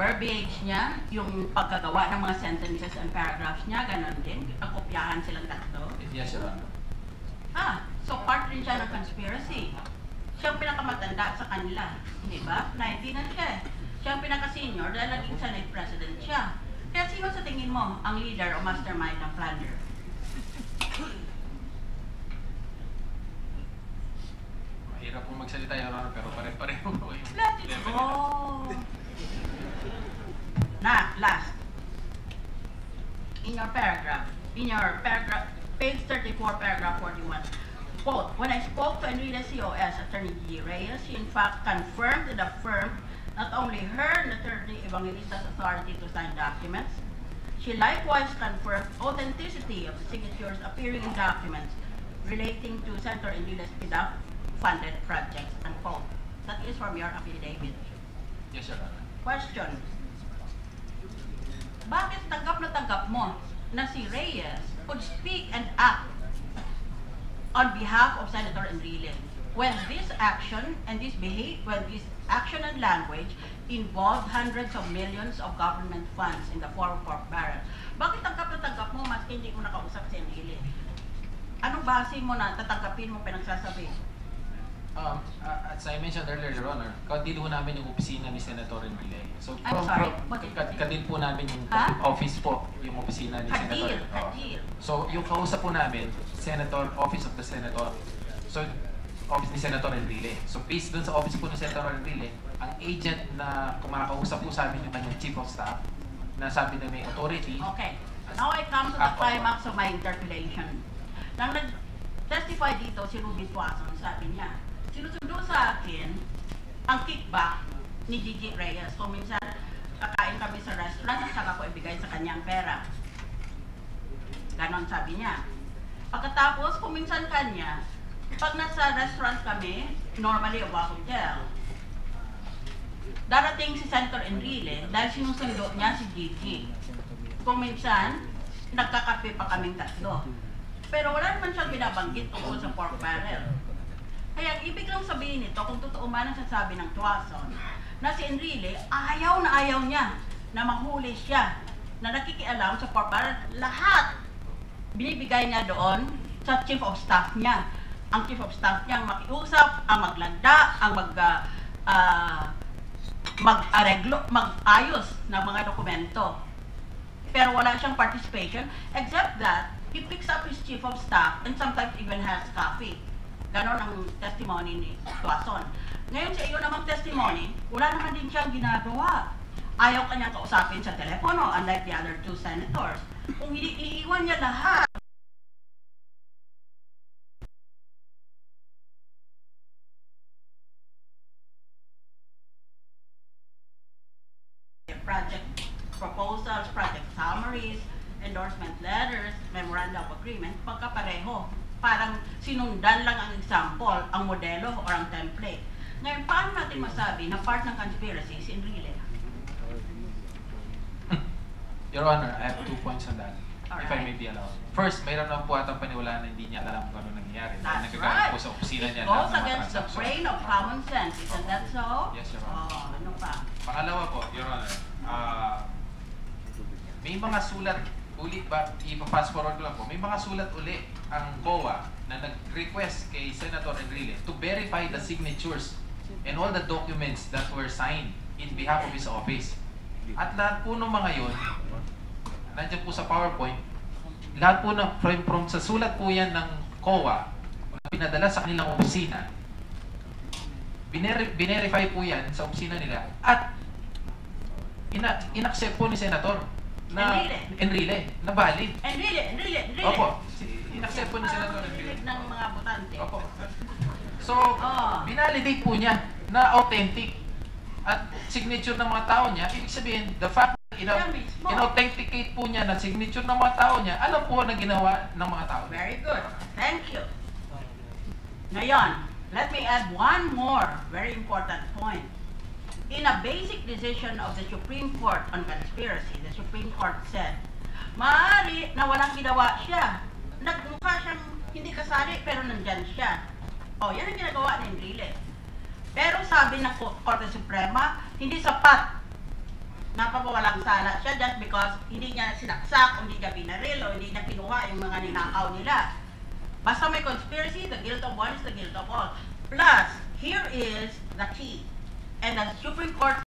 verbiage niya, yung pagkagawa ng mga sentences and paragraphs niya, ganun din. Kopyahan silang tatlo. Yes, Your Honor. So part rin siya ng conspiracy. Siya ang pinakamatanda sa kanila. Di ba? 90 na siya eh. Siya ang pinaka-senior dahil naging Senate President siya. Kaya sino sa tingin mo ang leader o mastermind ng plunder? Mahirap po magsalita, Your Honor, pero pare-pareho po yung Let it level go! Last. In your paragraph, page 34, paragraph 41, quote, when I spoke to Enrile COS, Attorney G. Reyes, she in fact confirmed and affirmed not only her and Attorney Evangelista's authority to sign documents, she likewise confirmed authenticity of the signatures appearing in documents relating to Senator Enrile's PDAP-funded projects, unquote. That is from your affidavit. Yes, Your Honor. Question. Bakit tanggap na tanggap mo na si Reyes could speak and act on behalf of Senator Enrile when this action and when this action and language involved hundreds of millions of government funds in the form of pork barrel? Bakit tanggap na tanggap mo maski hindi mo nakausap si Enrile? Anong base mo na tatanggapin mo pinagsasabi? As I mentioned earlier, Your Honor, kadil po namin yung opisina ni Senator Enrile. So, I'm sorry, kadil po namin yung office po, yung opisina ni Senator. Kadil. So, yung kausap po namin, Office of the Senator. So, office ni Senator Enrile. So, based dun sa office po ni Senator Enrile, ang agent na kumakausap po sa amin yung kanyang chief of staff, na sabi na may authority. Okay. Now I come to the climax of my interpellation. Nang nag-testify dito si Ruby Tuason, sabi niya, sinusundo sa akin ang kickback ni Gigi Reyes. Kung minsan kakain kami sa restaurant at saka ko ibigay sa kanyang pera. Ganon sabi niya. Pagkatapos, kung minsan kanya, pag nasa restaurant kami, normally o hotel, darating si Senator Enrile dahil sinusundo niya si Gigi. Kung minsan, nagkakape pa kaming tatlo. Pero wala naman siyang binabanggit tungkol sa pork barrel. Kaya ibig lang sabihin nito, kung totoo man ang sasabi ng Tuason, na si Enrile, ayaw na ayaw niya na mahuli siya, na nakikialam sa pork barrel. Lahat binibigay niya doon sa chief of staff niya. Ang chief of staff niya ang makiusap, ang maglagda, ang mag-ayos ng mga dokumento. Pero wala siyang participation, except that he picks up his chief of staff and sometimes even has coffee. Ganon ang testimony ni Tuason. Ngayon sa iyo namang testimony, wala naman din siyang ginagawa. Ayaw kanyang kausapin sa telepono, unlike the other two senators. Kung hindi, iiwan niya lahat. Project proposals, project summaries, endorsement letters, memorandum of agreement, pagkapareho. Parang sinundan lang ang example, ang modelo or ang template. Ngayon, paano natin masabi na part ng conspiracy is Enrile? Your Honor, I have 2 points on that, Alright. if I may be allowed. First, mayroon lang po atang paniwalaan na hindi niya alam kung ano nangyayari. That's Nagkagaling right. po sa opisina niya. It goes against the brain of common sense. Isn't that so? Yes, Your Honor. Oh, ano pa? Pangalawa po, Your Honor, may mga sulat ulit ba, ipa-fast forward ko lang po, may mga sulat uli ang COA na nag-request kay Senator Enrile to verify the signatures and all the documents that were signed in behalf of his office. At lahat po ng mga yun, nandiyan po sa PowerPoint, lahat po na from sa sulat po yan ng COA na pinadala sa kanilang opisina, binerify po yan sa opisina nila at inaccept po ni Senator na Enrile na valid. Enrile. Opo. Inaccept po ni Senator Enrile. Ng mga botante. Opo. So, binalidate po niya na authentic at signature ng mga tao niya. Ibig sabihin, the fact na in-authenticate po niya na signature ng mga tao niya, alam po na ginawa ng mga tao. Very good. Thank you. Ngayon, let me add one more very important point. In a basic decision of the Supreme Court on conspiracy, the Supreme Court said, maaari na walang ginawa siya. Nagmukha siyang hindi kasali pero nandyan siya. O, yan ang ginagawa ni Enrile. Pero sabi ng Korte Suprema, hindi sapat napapawalang sala siya just because hindi niya sinaksak, o hindi niya binaril, o hindi niya kinuha yung mga ninakaw nila. Basta may conspiracy, the guilt of one is the guilt of all. Plus, here is the key. And the Supreme Court